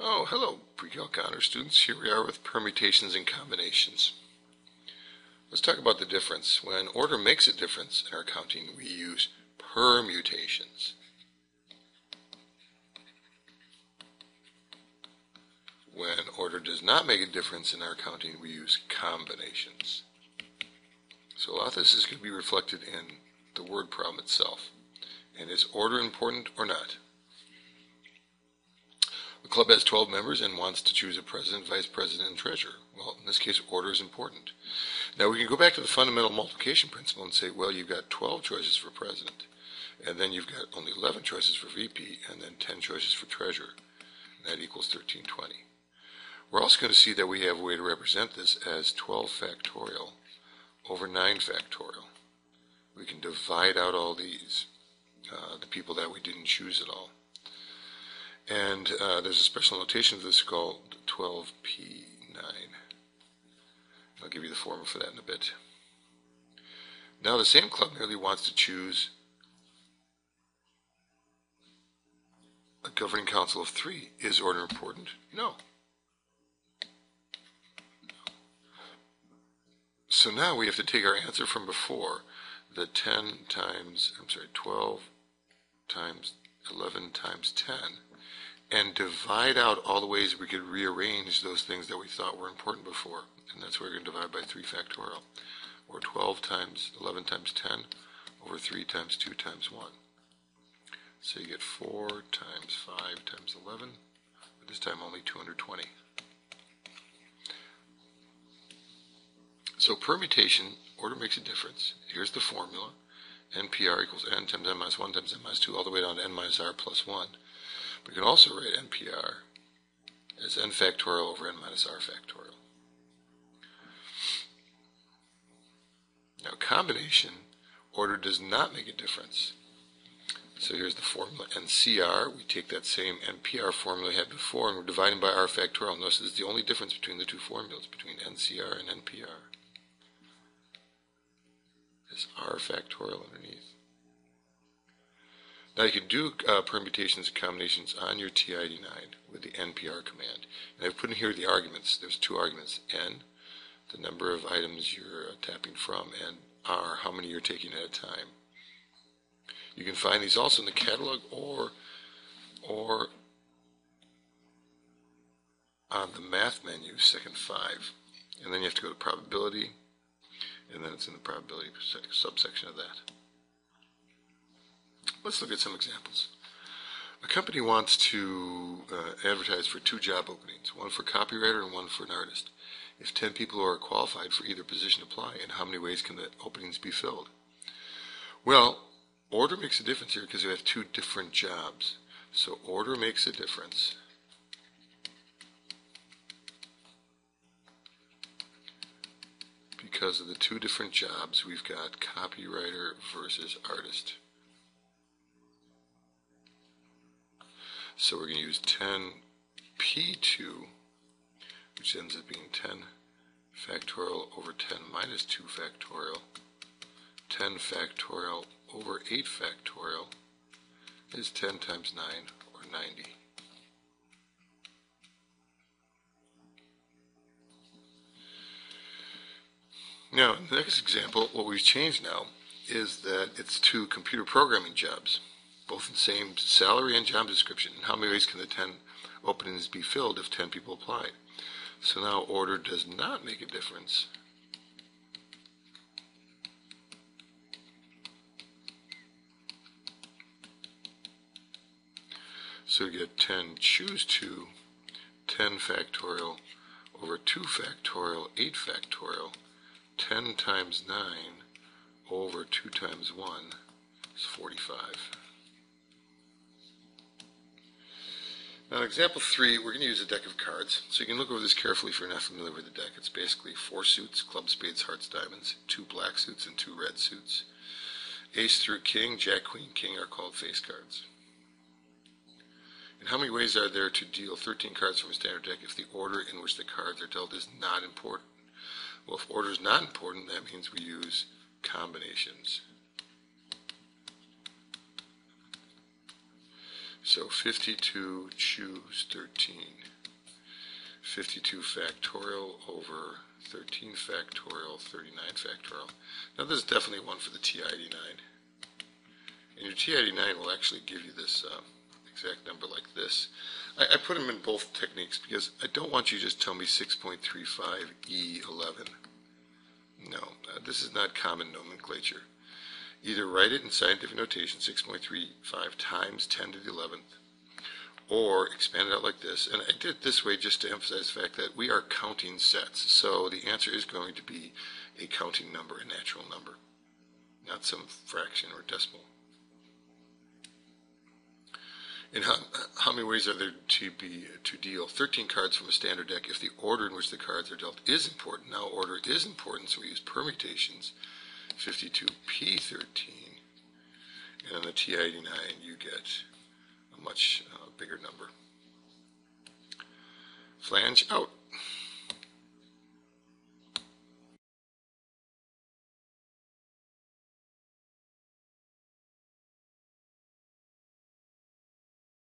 Oh, hello, pre-calc honor students. Here we are with permutations and combinations. Let's talk about the difference. When order makes a difference in our counting, we use permutations. When order does not make a difference in our counting, we use combinations. So a lot of this is going to be reflected in the word problem itself. And is order important or not? The club has 12 members and wants to choose a president, vice president, and treasurer. Well, in this case, order is important. Now, we can go back to the fundamental multiplication principle and say, well, you've got 12 choices for president, and then you've got only 11 choices for VP, and then 10 choices for treasurer. And that equals 1320. We're also going to see that we have a way to represent this as 12 factorial over 9 factorial. We can divide out all these, the people that we didn't choose at all. And there's a special notation of this called 12p9. I'll give you the formula for that in a bit. Now the same club merely wants to choose a governing council of 3. Is order important? No. So now we have to take our answer from before, the 12 times 11 times 10, and divide out all the ways we could rearrange those things that we thought were important before. And that's where we're going to divide by 3 factorial, or 12 times 11 times 10 over 3 times 2 times 1. So you get 4 times 5 times 11, but this time only 220. So permutation, order makes a difference. Here's the formula. NPR equals n times n minus 1 times n minus 2, all the way down to n minus r plus 1. We can also write NPR as n factorial over n minus r factorial. Now combination, order does not make a difference. So here's the formula, NCR. We take that same NPR formula we had before, and we're dividing by r factorial. Notice this is the only difference between the two formulas, between NCR and NPR. This r factorial underneath. Now you can do permutations and combinations on your TI-89 with the NPR command. And I've put in here the arguments. There's 2 arguments. N, the number of items you're tapping from, and R, how many you're taking at a time. You can find these also in the catalog or on the math menu, second 5. And then you have to go to probability, and then it's in the probability subsection of that. Let's look at some examples. A company wants to advertise for 2 job openings, one for copywriter and one for an artist. If 10 people are qualified for either position apply, and how many ways can the openings be filled? Well, order makes a difference here because we have 2 different jobs. So order makes a difference because of the 2 different jobs. We've got copywriter versus artist. So we're going to use 10p2, which ends up being 10 factorial over 10 minus 2 factorial. 10 factorial over 8 factorial is 10 times 9, or 90. Now, in the next example, what we've changed now is that it's 2 computer programming jobs, both in the same salary and job description. And how many ways can the 10 openings be filled if 10 people applied? So now order does not make a difference. So we get 10 choose 2, 10 factorial over 2 factorial, 8 factorial, 10 times 9 over 2 times 1 is 45. Now in example 3, we're going to use a deck of cards. So you can look over this carefully if you're not familiar with the deck. It's basically 4 suits, clubs, spades, hearts, diamonds, 2 black suits and 2 red suits. Ace through king, jack, queen, king are called face cards. And how many ways are there to deal 13 cards from a standard deck if the order in which the cards are dealt is not important? Well, if order is not important, that means we use combinations. So 52 choose 13. 52 factorial over 13 factorial, 39 factorial. Now this is definitely one for the TI-89. And your TI-89 will actually give you this exact number like this. I put them in both techniques because I don't want you to just tell me 6.35E11. No, this is not common nomenclature. Either write it in scientific notation, 6.35 times 10 to the 11th, or expand it out like this. And I did it this way just to emphasize the fact that we are counting sets. So the answer is going to be a counting number, a natural number, not some fraction or decimal. And how many ways are there to deal 13 cards from a standard deck if the order in which the cards are dealt is important? Now order is important, so we use permutations. 52P13, and on the TI-89 you get a much bigger number. Flange out.